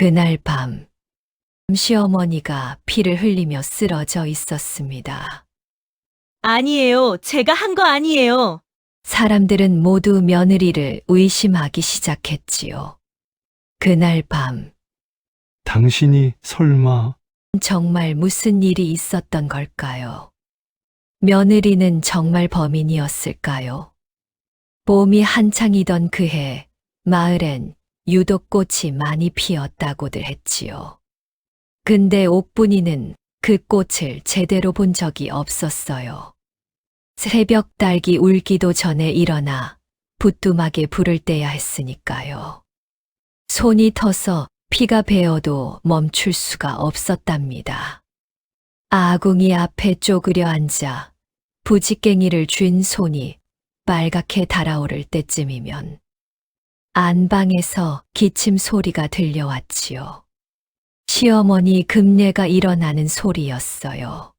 그날 밤, 시어머니가 피를 흘리며 쓰러져 있었습니다. 아니에요. 제가 한 거 아니에요. 사람들은 모두 며느리를 의심하기 시작했지요. 그날 밤, 당신이 설마 정말 무슨 일이 있었던 걸까요? 며느리는 정말 범인이었을까요? 봄이 한창이던 그해, 마을엔 유독 꽃이 많이 피었다고들 했지요. 근데 옥분이는 그 꽃을 제대로 본 적이 없었어요. 새벽 닭이 울기도 전에 일어나 부뚜막에 불을 떼야 했으니까요. 손이 터서 피가 배어도 멈출 수가 없었답니다. 아궁이 앞에 쪼그려 앉아 부지깽이를 쥔 손이 빨갛게 달아오를 때쯤이면 안방에서 기침 소리가 들려왔지요. 시어머니 금례가 일어나는 소리였어요.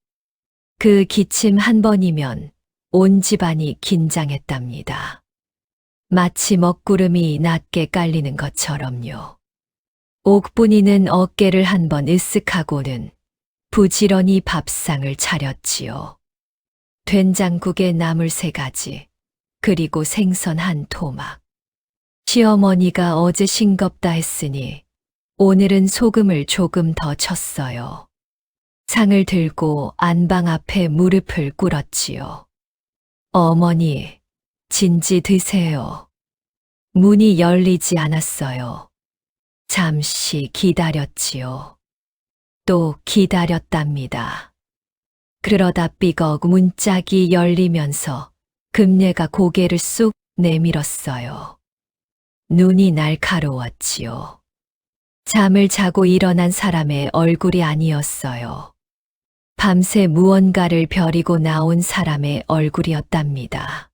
그 기침 한 번이면 온 집안이 긴장했답니다. 마치 먹구름이 낮게 깔리는 것처럼요. 옥분이는 어깨를 한 번 으쓱하고는 부지런히 밥상을 차렸지요. 된장국에 나물 3가지, 그리고 생선 한 토막. 시어머니가 어제 싱겁다 했으니 오늘은 소금을 조금 더 쳤어요. 상을 들고 안방 앞에 무릎을 꿇었지요. 어머니, 진지 드세요. 문이 열리지 않았어요. 잠시 기다렸지요. 또 기다렸답니다. 그러다 삐걱 문짝이 열리면서 금례가 고개를 쑥 내밀었어요. 눈이 날카로웠지요. 잠을 자고 일어난 사람의 얼굴이 아니었어요. 밤새 무언가를 벼리고 나온 사람의 얼굴이었답니다.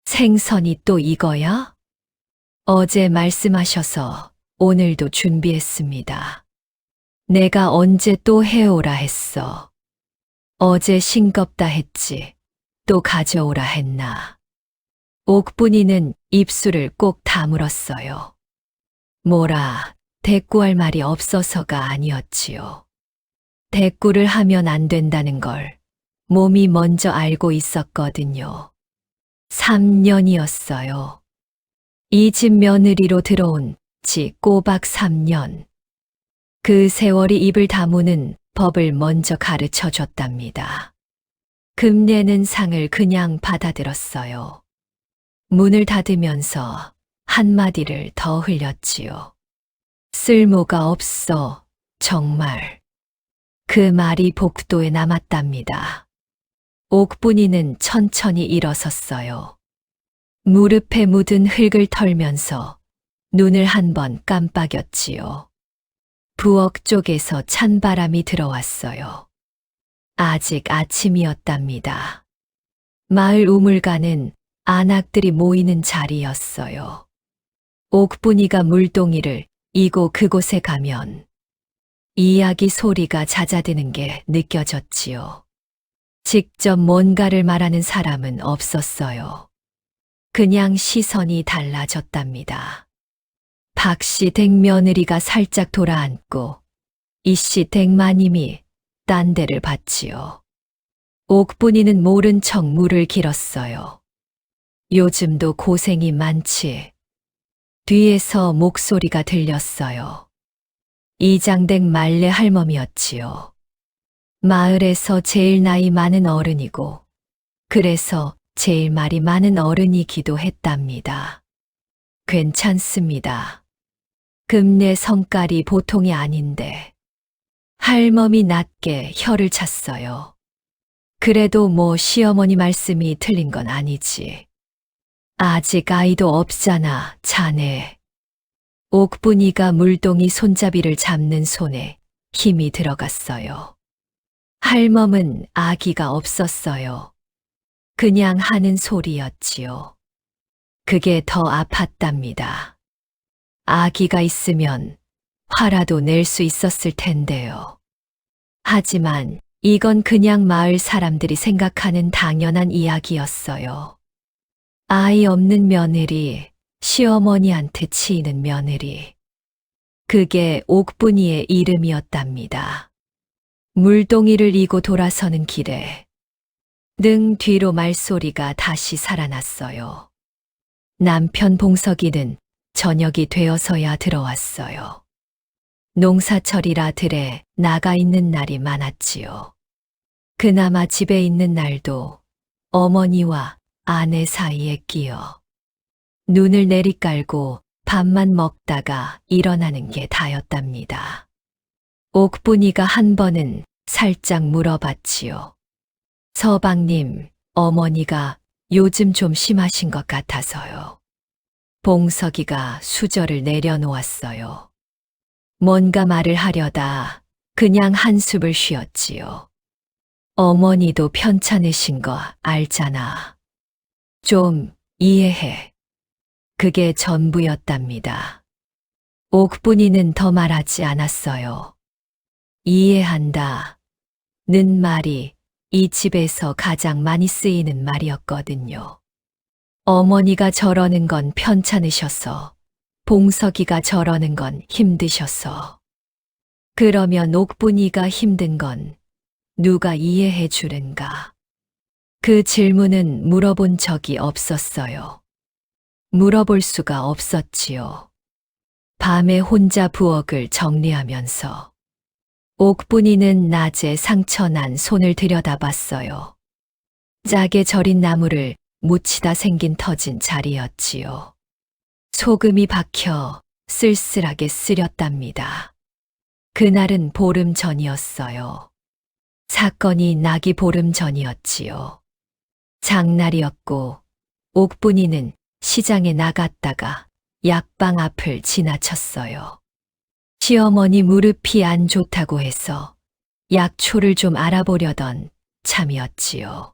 생선이 또 이거야? 어제 말씀하셔서 오늘도 준비했습니다. 내가 언제 또 해오라 했어. 어제 싱겁다 했지. 또 가져오라 했나. 옥분이는 입술을 꼭 다물었어요. 뭐라 대꾸할 말이 없어서가 아니었지요. 대꾸를 하면 안 된다는 걸 몸이 먼저 알고 있었거든요. 3년이었어요. 이 집 며느리로 들어온 지 꼬박 3년. 그 세월이 입을 다무는 법을 먼저 가르쳐 줬답니다. 금례는 상을 그냥 받아들었어요. 문을 닫으면서 한마디를 더 흘렸지요. 쓸모가 없어, 정말. 그 말이 복도에 남았답니다. 옥분이는 천천히 일어섰어요. 무릎에 묻은 흙을 털면서 눈을 한 번 깜빡였지요. 부엌 쪽에서 찬바람이 들어왔어요. 아직 아침이었답니다. 마을 우물가는 안악들이 모이는 자리였어요. 옥분이가 물동이를 이고 그곳에 가면 이야기 소리가 잦아드는 게 느껴졌지요. 직접 뭔가를 말하는 사람은 없었어요. 그냥 시선이 달라졌답니다. 박씨 댁 며느리가 살짝 돌아앉고 이씨 댁 마님이 딴 데를 봤지요. 옥분이는 모른 척 물을 길었어요. 요즘도 고생이 많지. 뒤에서 목소리가 들렸어요. 이장댁 말레 할멈이었지요. 마을에서 제일 나이 많은 어른이고 그래서 제일 말이 많은 어른이기도 했답니다. 괜찮습니다. 금례 성깔이 보통이 아닌데 할멈이 낮게 혀를 찼어요. 그래도 뭐 시어머니 말씀이 틀린 건 아니지. 아직 아이도 없잖아, 자네. 옥분이가 물동이 손잡이를 잡는 손에 힘이 들어갔어요. 할멈은 아기가 없었어요. 그냥 하는 소리였지요. 그게 더 아팠답니다. 아기가 있으면 화라도 낼 수 있었을 텐데요. 하지만 이건 그냥 마을 사람들이 생각하는 당연한 이야기였어요. 아이 없는 며느리, 시어머니한테 치이는 며느리. 그게 옥분이의 이름이었답니다. 물동이를 이고 돌아서는 길에 능 뒤로 말소리가 다시 살아났어요. 남편 봉석이는 저녁이 되어서야 들어왔어요. 농사철이라 들에 나가 있는 날이 많았지요. 그나마 집에 있는 날도 어머니와 아내 사이에 끼어 눈을 내리깔고 밥만 먹다가 일어나는 게 다였답니다. 옥분이가 한 번은 살짝 물어봤지요. 서방님, 어머니가 요즘 좀 심하신 것 같아서요. 봉석이가 수저를 내려놓았어요. 뭔가 말을 하려다 그냥 한숨을 쉬었지요. 어머니도 편찮으신 거 알잖아. 좀 이해해. 그게 전부였답니다. 옥분이는 더 말하지 않았어요. 이해한다. 는 말이 이 집에서 가장 많이 쓰이는 말이었거든요. 어머니가 저러는 건 편찮으셔서, 봉석이가 저러는 건 힘드셔서. 그러면 옥분이가 힘든 건 누가 이해해 주는가? 그 질문은 물어본 적이 없었어요. 물어볼 수가 없었지요. 밤에 혼자 부엌을 정리하면서 옥분이는 낮에 상처난 손을 들여다봤어요. 짜게 절인 나무를 묻히다 생긴 터진 자리였지요. 소금이 박혀 쓸쓸하게 쓰렸답니다. 그날은 보름 전이었어요. 사건이 나기 보름 전이었지요. 장날이었고 옥분이는 시장에 나갔다가 약방 앞을 지나쳤어요. 시어머니 무릎이 안 좋다고 해서 약초를 좀 알아보려던 참이었지요.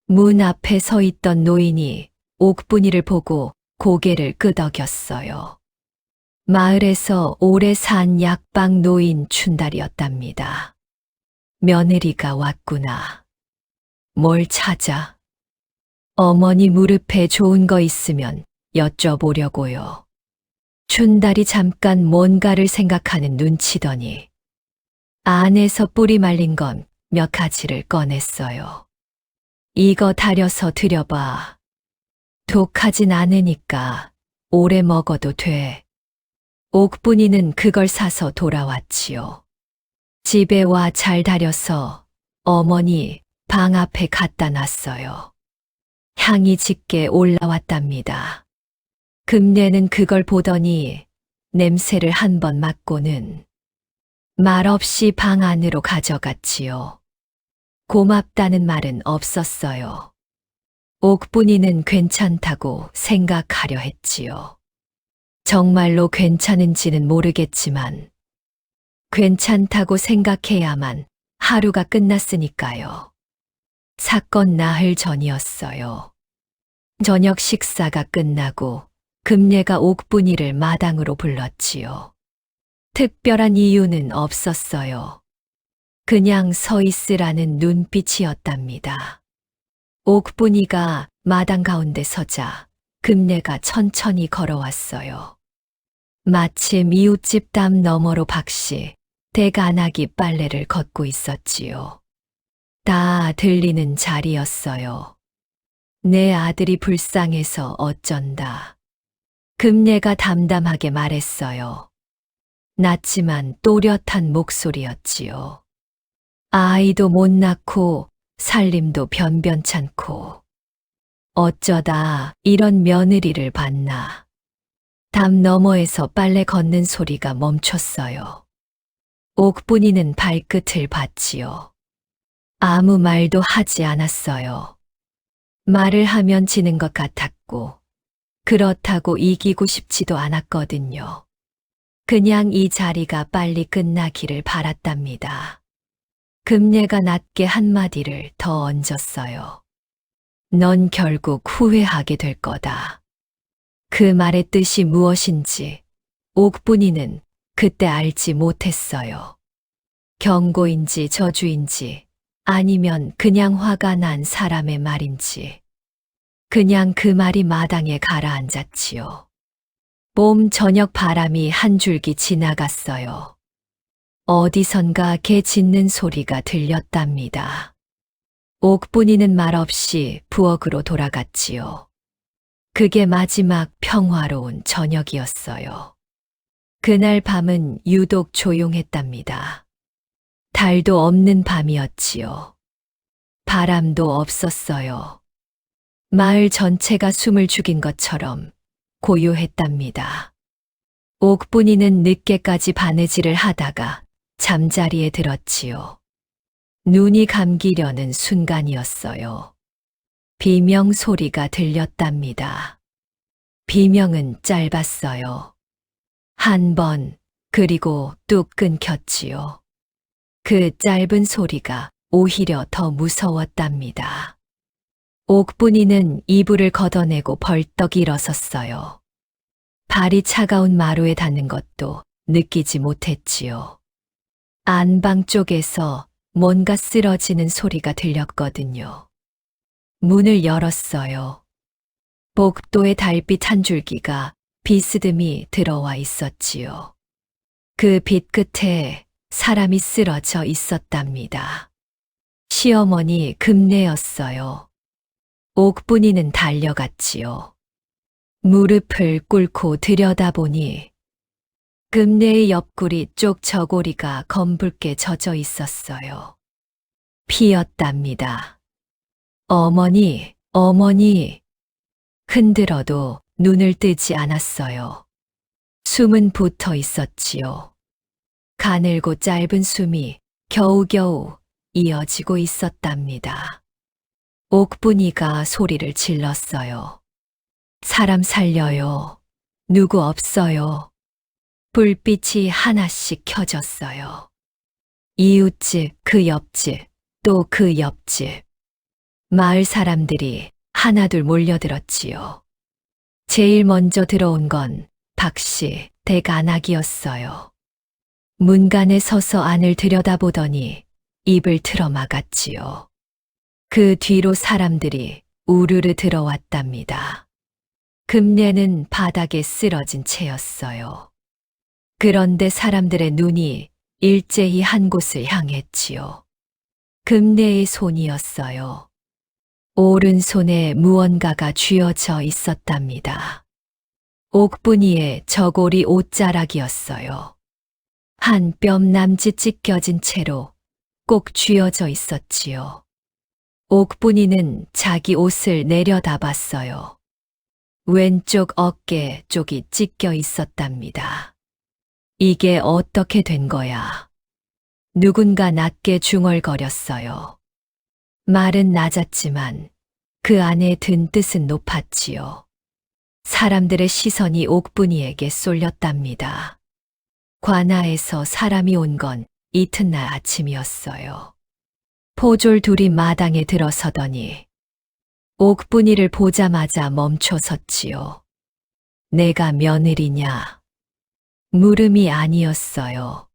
문 앞에 서 있던 노인이 옥분이를 보고 고개를 끄덕였어요. 마을에서 오래 산 약방 노인 춘달이었답니다. 며느리가 왔구나. 뭘 찾아? 어머니 무릎에 좋은 거 있으면 여쭤보려고요. 춘달이 잠깐 뭔가를 생각하는 눈치더니 안에서 뿌리 말린 건 몇 가지를 꺼냈어요. 이거 다려서 드려봐. 독하진 않으니까 오래 먹어도 돼. 옥분이는 그걸 사서 돌아왔지요. 집에 와 잘 다려서 어머니 방 앞에 갖다 놨어요. 향이 짙게 올라왔답니다. 금내는 그걸 보더니 냄새를 한 번 맡고는 말없이 방 안으로 가져갔지요. 고맙다는 말은 없었어요. 옥분이는 괜찮다고 생각하려 했지요. 정말로 괜찮은지는 모르겠지만 괜찮다고 생각해야만 하루가 끝났으니까요. 사건 나흘 전이었어요. 저녁 식사가 끝나고 금례가 옥분이를 마당으로 불렀지요. 특별한 이유는 없었어요. 그냥 서 있으라는 눈빛이었답니다. 옥분이가 마당 가운데 서자 금례가 천천히 걸어왔어요. 마침 이웃집 담 너머로 박씨, 대가나기 빨래를 걷고 있었지요. 다 들리는 자리였어요. 내 아들이 불쌍해서 어쩐다. 금례가 담담하게 말했어요. 낮지만 또렷한 목소리였지요. 아이도 못 낳고 살림도 변변찮고 어쩌다 이런 며느리를 봤나. 담 너머에서 빨래 걷는 소리가 멈췄어요. 옥분이는 발끝을 봤지요. 아무 말도 하지 않았어요. 말을 하면 지는 것 같았고 그렇다고 이기고 싶지도 않았거든요. 그냥 이 자리가 빨리 끝나기를 바랐답니다. 금례가 낮게 한마디를 더 얹었어요. 넌 결국 후회하게 될 거다. 그 말의 뜻이 무엇인지 옥분이는 그때 알지 못했어요. 경고인지 저주인지 아니면 그냥 화가 난 사람의 말인지. 그냥 그 말이 마당에 가라앉았지요. 봄 저녁 바람이 한 줄기 지나갔어요. 어디선가 개 짖는 소리가 들렸답니다. 옥분이는 말없이 부엌으로 돌아갔지요. 그게 마지막 평화로운 저녁이었어요. 그날 밤은 유독 조용했답니다. 달도 없는 밤이었지요. 바람도 없었어요. 마을 전체가 숨을 죽인 것처럼 고요했답니다. 옥분이는 늦게까지 바느질을 하다가 잠자리에 들었지요. 눈이 감기려는 순간이었어요. 비명 소리가 들렸답니다. 비명은 짧았어요. 한 번, 그리고 뚝 끊겼지요. 그 짧은 소리가 오히려 더 무서웠답니다. 옥분이는 이불을 걷어내고 벌떡 일어섰어요. 발이 차가운 마루에 닿는 것도 느끼지 못했지요. 안방 쪽에서 뭔가 쓰러지는 소리가 들렸거든요. 문을 열었어요. 복도에 달빛 한 줄기가 비스듬히 들어와 있었지요. 그 빛 끝에 사람이 쓰러져 있었답니다. 시어머니 금내였어요. 옥분이는 달려갔지요. 무릎을 꿇고 들여다보니 금내의 옆구리 쪽 저고리가 검붉게 젖어 있었어요. 피였답니다. 어머니, 어머니. 흔들어도 눈을 뜨지 않았어요. 숨은 붙어 있었지요. 가늘고 짧은 숨이 겨우겨우 이어지고 있었답니다. 옥분이가 소리를 질렀어요. 사람 살려요. 누구 없어요. 불빛이 하나씩 켜졌어요. 이웃집, 그 옆집, 또 그 옆집. 마을 사람들이 하나둘 몰려들었지요. 제일 먼저 들어온 건 박씨 대간악이었어요. 문간에 서서 안을 들여다보더니 입을 틀어 막았지요. 그 뒤로 사람들이 우르르 들어왔답니다. 금내는 바닥에 쓰러진 채였어요. 그런데 사람들의 눈이 일제히 한 곳을 향했지요. 금내의 손이었어요. 오른손에 무언가가 쥐어져 있었답니다. 옥분이의 저고리 옷자락이었어요. 한 뼘 남짓 찢겨진 채로 꼭 쥐어져 있었지요. 옥분이는 자기 옷을 내려다봤어요. 왼쪽 어깨 쪽이 찢겨 있었답니다. 이게 어떻게 된 거야? 누군가 낮게 중얼거렸어요. 말은 낮았지만 그 안에 든 뜻은 높았지요. 사람들의 시선이 옥분이에게 쏠렸답니다. 관아에서 사람이 온 건 이튿날 아침이었어요. 포졸 둘이 마당에 들어서더니 옥분이를 보자마자 멈춰 섰지요. 내가 며느리냐? 물음이 아니었어요.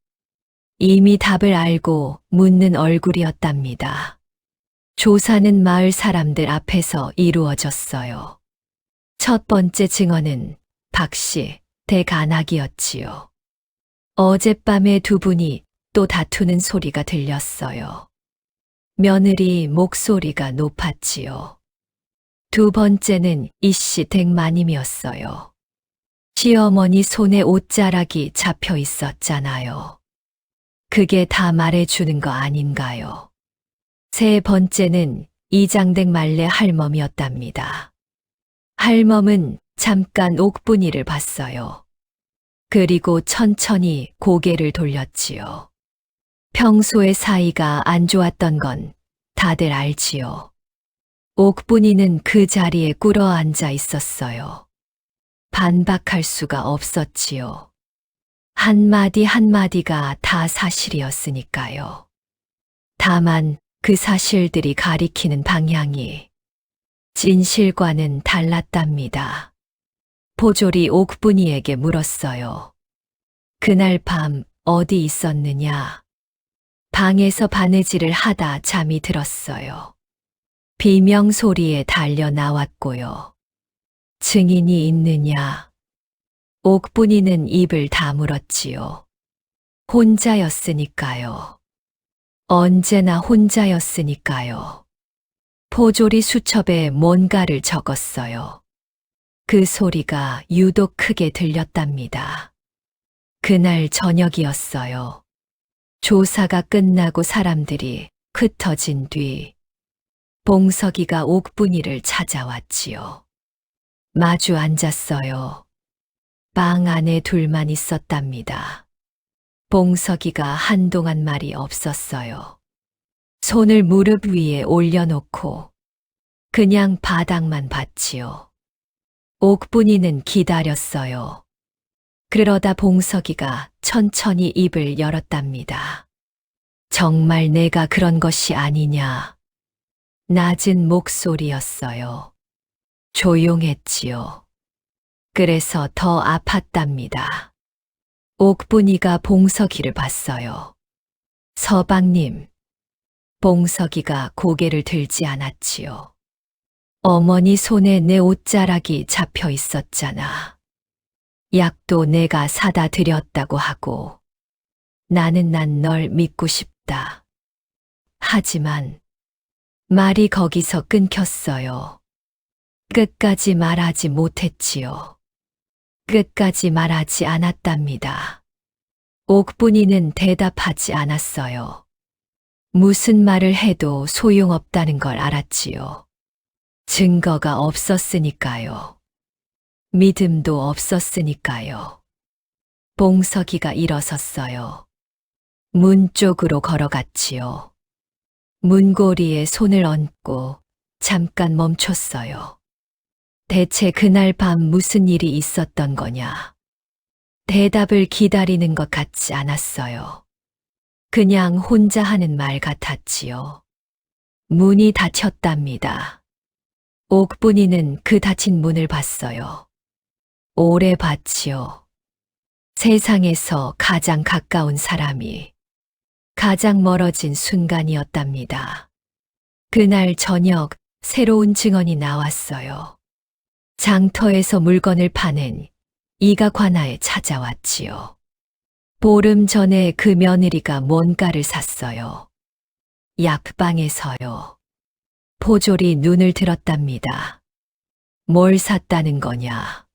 이미 답을 알고 묻는 얼굴이었답니다. 조사는 마을 사람들 앞에서 이루어졌어요. 첫 번째 증언은 박씨 대간악이었지요. 어젯밤에 두 분이 또 다투는 소리가 들렸어요. 며느리 목소리가 높았지요. 두 번째는 이씨 댁마님이었어요. 시어머니 손에 옷자락이 잡혀 있었잖아요. 그게 다 말해주는 거 아닌가요? 세 번째는 이장댁 말레 할멈이었답니다. 할멈은 잠깐 옥분이를 봤어요. 그리고 천천히 고개를 돌렸지요. 평소에 사이가 안 좋았던 건 다들 알지요. 옥분이는 그 자리에 꿇어 앉아 있었어요. 반박할 수가 없었지요. 한마디 한마디가 다 사실이었으니까요. 다만 그 사실들이 가리키는 방향이 진실과는 달랐답니다. 포졸이 옥분이에게 물었어요. 그날 밤 어디 있었느냐? 방에서 바느질을 하다 잠이 들었어요. 비명 소리에 달려 나왔고요. 증인이 있느냐? 옥분이는 입을 다물었지요. 혼자였으니까요. 언제나 혼자였으니까요. 포졸이 수첩에 뭔가를 적었어요. 그 소리가 유독 크게 들렸답니다. 그날 저녁이었어요. 조사가 끝나고 사람들이 흩어진 뒤 봉석이가 옥분이를 찾아왔지요. 마주 앉았어요. 방 안에 둘만 있었답니다. 봉석이가 한동안 말이 없었어요. 손을 무릎 위에 올려놓고 그냥 바닥만 봤지요. 옥분이는 기다렸어요. 그러다 봉석이가 천천히 입을 열었답니다. 정말 내가 그런 것이 아니냐. 낮은 목소리였어요. 조용했지요. 그래서 더 아팠답니다. 옥분이가 봉석이를 봤어요. 서방님. 봉석이가 고개를 들지 않았지요. 어머니 손에 내 옷자락이 잡혀 있었잖아. 약도 내가 사다 드렸다고 하고. 난 널 믿고 싶다. 하지만 말이 거기서 끊겼어요. 끝까지 말하지 못했지요. 끝까지 말하지 않았답니다. 옥분이는 대답하지 않았어요. 무슨 말을 해도 소용없다는 걸 알았지요. 증거가 없었으니까요. 믿음도 없었으니까요. 봉석이가 일어섰어요. 문 쪽으로 걸어갔지요. 문고리에 손을 얹고 잠깐 멈췄어요. 대체 그날 밤 무슨 일이 있었던 거냐? 대답을 기다리는 것 같지 않았어요. 그냥 혼자 하는 말 같았지요. 문이 닫혔답니다. 옥분이는 그 닫힌 문을 봤어요. 오래 봤지요. 세상에서 가장 가까운 사람이 가장 멀어진 순간이었답니다. 그날 저녁 새로운 증언이 나왔어요. 장터에서 물건을 파는 이가관아에 찾아왔지요. 보름 전에 그 며느리가 뭔가를 샀어요. 약방에서요. 포졸이 눈을 들었답니다. 뭘 샀다는 거냐?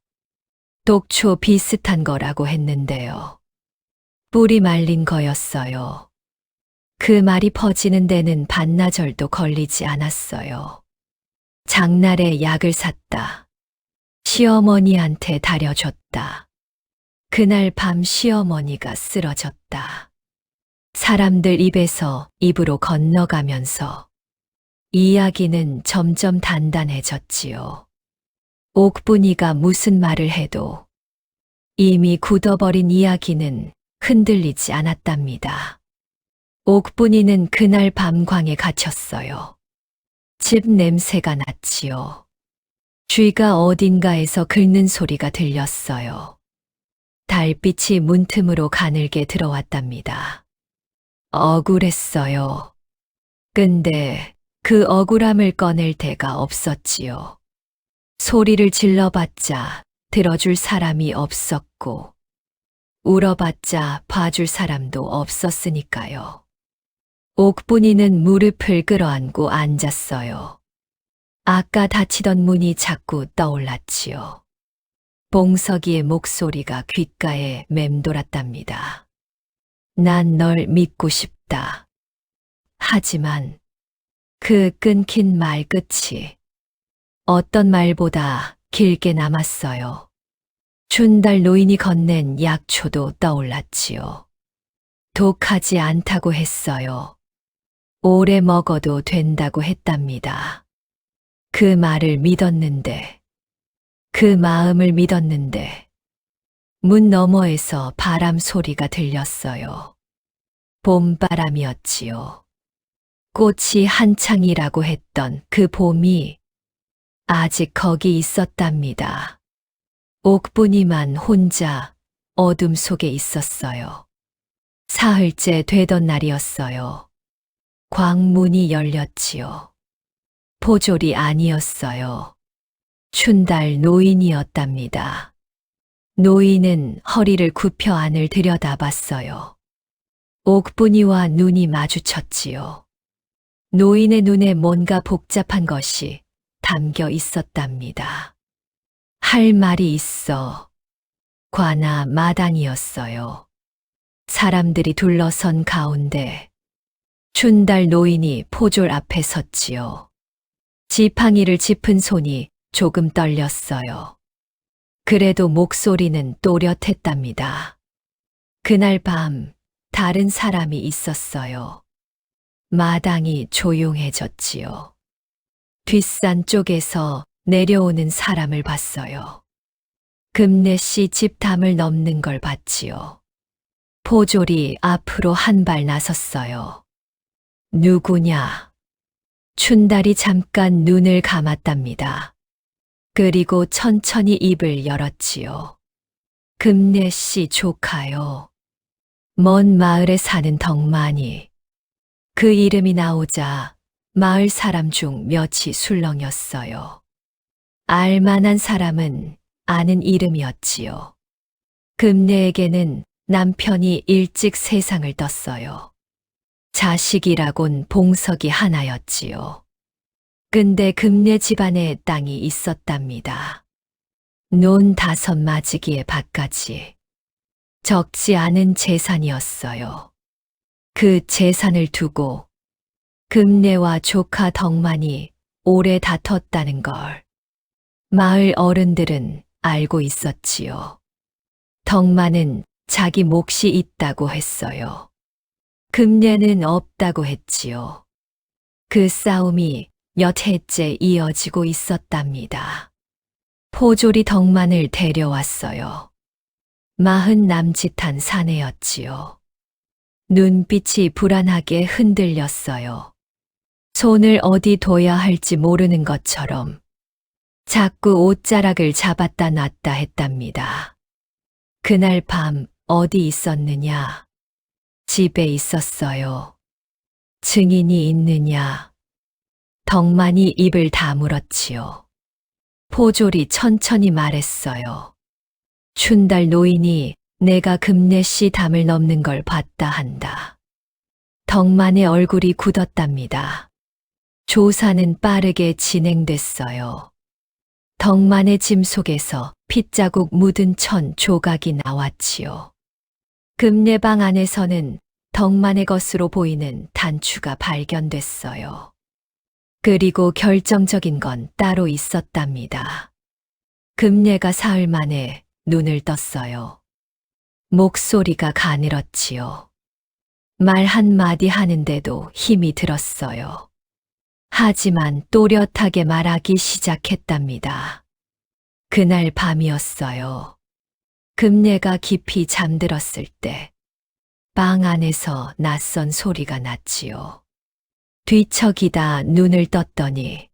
독초 비슷한 거라고 했는데요. 뿌리 말린 거였어요. 그 말이 퍼지는 데는 반나절도 걸리지 않았어요. 장날에 약을 샀다. 시어머니한테 다려줬다. 그날 밤 시어머니가 쓰러졌다. 사람들 입에서 입으로 건너가면서 이야기는 점점 단단해졌지요. 옥분이가 무슨 말을 해도 이미 굳어버린 이야기는 흔들리지 않았답니다. 옥분이는 그날 밤 광에 갇혔어요. 집 냄새가 났지요. 쥐가 어딘가에서 긁는 소리가 들렸어요. 달빛이 문틈으로 가늘게 들어왔답니다. 억울했어요. 근데 그 억울함을 꺼낼 데가 없었지요. 소리를 질러봤자 들어줄 사람이 없었고, 울어봤자 봐줄 사람도 없었으니까요. 옥분이는 무릎을 끌어안고 앉았어요. 아까 닫히던 문이 자꾸 떠올랐지요. 봉석이의 목소리가 귓가에 맴돌았답니다. 난 널 믿고 싶다. 하지만 그 끊긴 말 끝이 어떤 말보다 길게 남았어요. 춘달 노인이 건넨 약초도 떠올랐지요. 독하지 않다고 했어요. 오래 먹어도 된다고 했답니다. 그 말을 믿었는데, 그 마음을 믿었는데, 문 너머에서 바람 소리가 들렸어요. 봄바람이었지요. 꽃이 한창이라고 했던 그 봄이 아직 거기 있었답니다. 옥분이만 혼자 어둠 속에 있었어요. 사흘째 되던 날이었어요. 광문이 열렸지요. 포졸이 아니었어요. 춘달 노인이었답니다. 노인은 허리를 굽혀 안을 들여다봤어요. 옥분이와 눈이 마주쳤지요. 노인의 눈에 뭔가 복잡한 것이 담겨 있었답니다. 할 말이 있어. 관아 마당이었어요. 사람들이 둘러선 가운데 춘달 노인이 포졸 앞에 섰지요. 지팡이를 짚은 손이 조금 떨렸어요. 그래도 목소리는 또렷했답니다. 그날 밤 다른 사람이 있었어요. 마당이 조용해졌지요. 뒷산 쪽에서 내려오는 사람을 봤어요. 금내씨 집 담을 넘는 걸 봤지요. 포졸이 앞으로 한 발 나섰어요. 누구냐? 춘달이 잠깐 눈을 감았답니다. 그리고 천천히 입을 열었지요. 금내씨 조카요. 먼 마을에 사는 덕만이. 그 이름이 나오자 마을 사람 중 몇이 술렁였어요. 알만한 사람은 아는 이름이었지요. 금내에게는 남편이 일찍 세상을 떴어요. 자식이라곤 봉석이 하나였지요. 근데 금내 집안에 땅이 있었답니다. 논 5마지기의 밭까지. 적지 않은 재산이었어요. 그 재산을 두고 금내와 조카 덕만이 오래 다퉜다는 걸 마을 어른들은 알고 있었지요. 덕만은 자기 몫이 있다고 했어요. 금내는 없다고 했지요. 그 싸움이 몇 해째 이어지고 있었답니다. 포졸이 덕만을 데려왔어요. 40 남짓한 사내였지요. 눈빛이 불안하게 흔들렸어요. 손을 어디 둬야 할지 모르는 것처럼 자꾸 옷자락을 잡았다 놨다 했답니다. 그날 밤 어디 있었느냐? 집에 있었어요. 증인이 있느냐? 덕만이 입을 다물었지요. 포졸이 천천히 말했어요. 춘달 노인이 내가 금내씨 담을 넘는 걸 봤다 한다. 덕만의 얼굴이 굳었답니다. 조사는 빠르게 진행됐어요. 덕만의 짐 속에서 핏자국 묻은 천 조각이 나왔지요. 금내방 안에서는 덕만의 것으로 보이는 단추가 발견됐어요. 그리고 결정적인 건 따로 있었답니다. 금내가 사흘 만에 눈을 떴어요. 목소리가 가늘었지요. 말 한마디 하는데도 힘이 들었어요. 하지만 또렷하게 말하기 시작했답니다. 그날 밤이었어요. 금내가 깊이 잠들었을 때 방 안에서 낯선 소리가 났지요. 뒤척이다 눈을 떴더니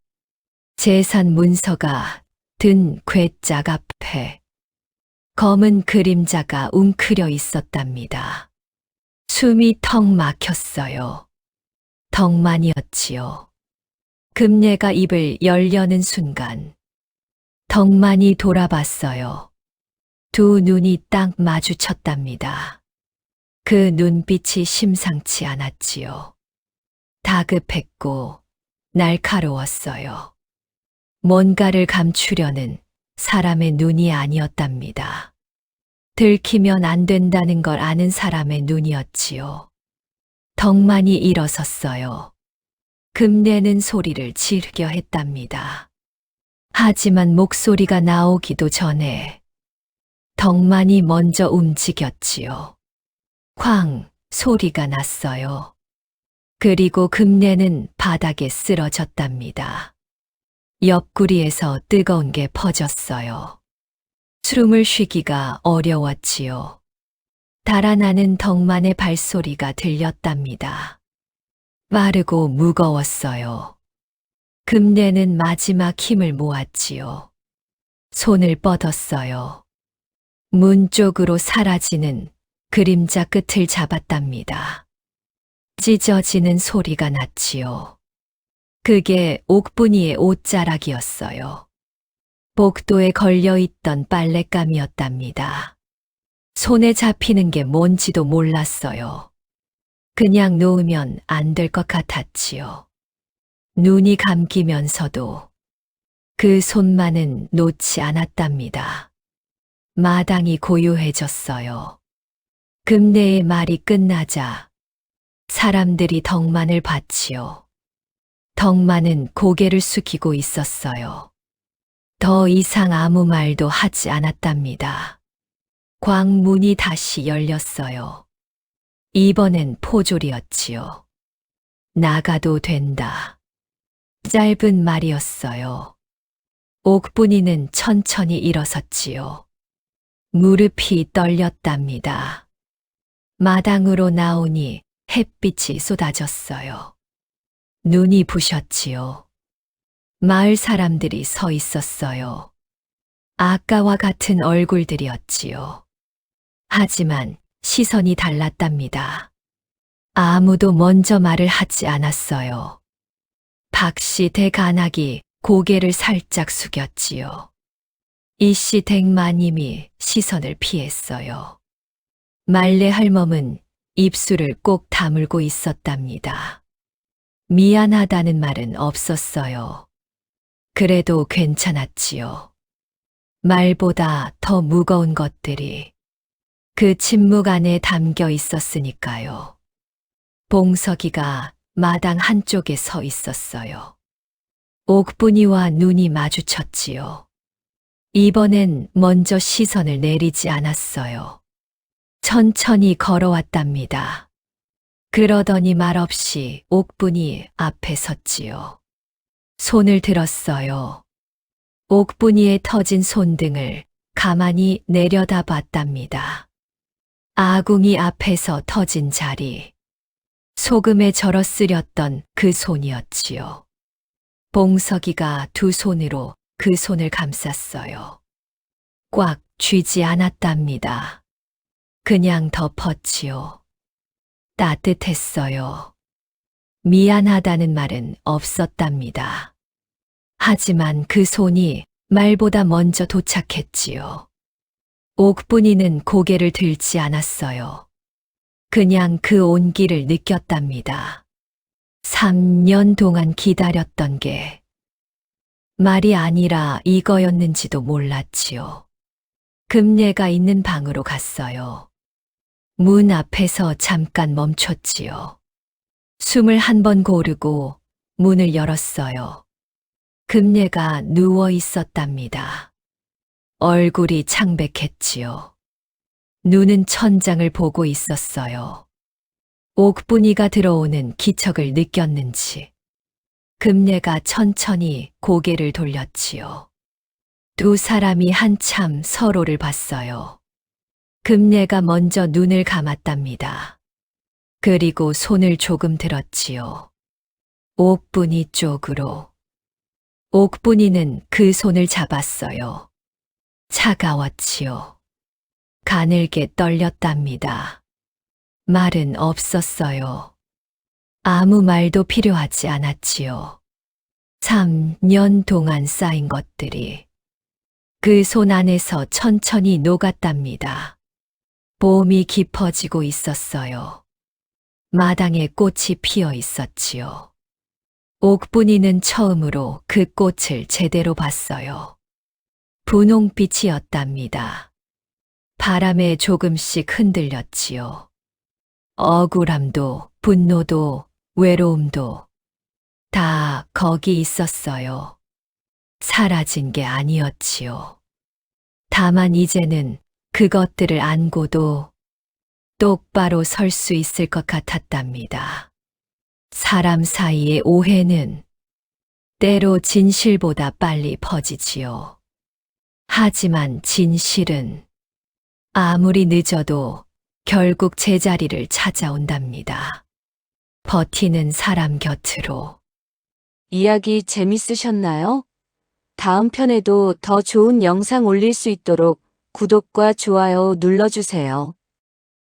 재산 문서가 든 궤짝 앞에 검은 그림자가 웅크려 있었답니다. 숨이 턱 막혔어요. 덕만이었지요. 금내가 입을 열려는 순간 덕만이 돌아봤어요. 두 눈이 딱 마주쳤답니다. 그 눈빛이 심상치 않았지요. 다급했고 날카로웠어요. 뭔가를 감추려는 사람의 눈이 아니었답니다. 들키면 안 된다는 걸 아는 사람의 눈이었지요. 덕만이 일어섰어요. 금내는 소리를 지르려 했답니다. 하지만 목소리가 나오기도 전에 덕만이 먼저 움직였지요. 쾅 소리가 났어요. 그리고 금내는 바닥에 쓰러졌답니다. 옆구리에서 뜨거운 게 퍼졌어요. 숨을 쉬기가 어려웠지요. 달아나는 덕만의 발소리가 들렸답니다. 빠르고 무거웠어요. 금내는 마지막 힘을 모았지요. 손을 뻗었어요. 문 쪽으로 사라지는 그림자 끝을 잡았답니다. 찢어지는 소리가 났지요. 그게 옥분이의 옷자락이었어요. 복도에 걸려 있던 빨랫감이었답니다. 손에 잡히는 게 뭔지도 몰랐어요. 그냥 놓으면 안 될 것 같았지요. 눈이 감기면서도 그 손만은 놓지 않았답니다. 마당이 고요해졌어요. 금내의 말이 끝나자 사람들이 덕만을 봤지요. 덕만은 고개를 숙이고 있었어요. 더 이상 아무 말도 하지 않았답니다. 광문이 다시 열렸어요. 이번엔 포졸이었지요. 나가도 된다. 짧은 말이었어요. 옥분이는 천천히 일어섰지요. 무릎이 떨렸답니다. 마당으로 나오니 햇빛이 쏟아졌어요. 눈이 부셨지요. 마을 사람들이 서 있었어요. 아까와 같은 얼굴들이었지요. 하지만 시선이 달랐답니다. 아무도 먼저 말을 하지 않았어요. 박씨 대간악이 고개를 살짝 숙였지요. 이씨 댁마님이 시선을 피했어요. 말레 할멈은 입술을 꼭 다물고 있었답니다. 미안하다는 말은 없었어요. 그래도 괜찮았지요. 말보다 더 무거운 것들이 그 침묵 안에 담겨 있었으니까요. 봉석이가 마당 한쪽에 서 있었어요. 옥분이와 눈이 마주쳤지요. 이번엔 먼저 시선을 내리지 않았어요. 천천히 걸어왔답니다. 그러더니 말없이 옥분이 앞에 섰지요. 손을 들었어요. 옥분이의 터진 손등을 가만히 내려다봤답니다. 아궁이 앞에서 터진 자리. 소금에 절어 쓰렸던 그 손이었지요. 봉석이가 두 손으로 그 손을 감쌌어요. 꽉 쥐지 않았답니다. 그냥 덮었지요. 따뜻했어요. 미안하다는 말은 없었답니다. 하지만 그 손이 말보다 먼저 도착했지요. 옥분이는 고개를 들지 않았어요. 그냥 그 온기를 느꼈답니다. 3년 동안 기다렸던 게 말이 아니라 이거였는지도 몰랐지요. 금례가 있는 방으로 갔어요. 문 앞에서 잠깐 멈췄지요. 숨을 한 번 고르고 문을 열었어요. 금례가 누워 있었답니다. 얼굴이 창백했지요. 눈은 천장을 보고 있었어요. 옥분이가 들어오는 기척을 느꼈는지 금례가 천천히 고개를 돌렸지요. 두 사람이 한참 서로를 봤어요. 금례가 먼저 눈을 감았답니다. 그리고 손을 조금 들었지요. 옥분이 쪽으로. 옥분이는 그 손을 잡았어요. 차가웠지요. 가늘게 떨렸답니다. 말은 없었어요. 아무 말도 필요하지 않았지요. 3년 동안 쌓인 것들이 그 손 안에서 천천히 녹았답니다. 봄이 깊어지고 있었어요. 마당에 꽃이 피어 있었지요. 옥분이는 처음으로 그 꽃을 제대로 봤어요. 분홍빛이었답니다. 바람에 조금씩 흔들렸지요. 억울함도 분노도 외로움도 다 거기 있었어요. 사라진 게 아니었지요. 다만 이제는 그것들을 안고도 똑바로 설 수 있을 것 같았답니다. 사람 사이의 오해는 때로 진실보다 빨리 퍼지지요. 하지만 진실은 아무리 늦어도 결국 제자리를 찾아온답니다. 버티는 사람 곁으로. 이야기 재밌으셨나요? 다음 편에도 더 좋은 영상 올릴 수 있도록 구독과 좋아요 눌러주세요.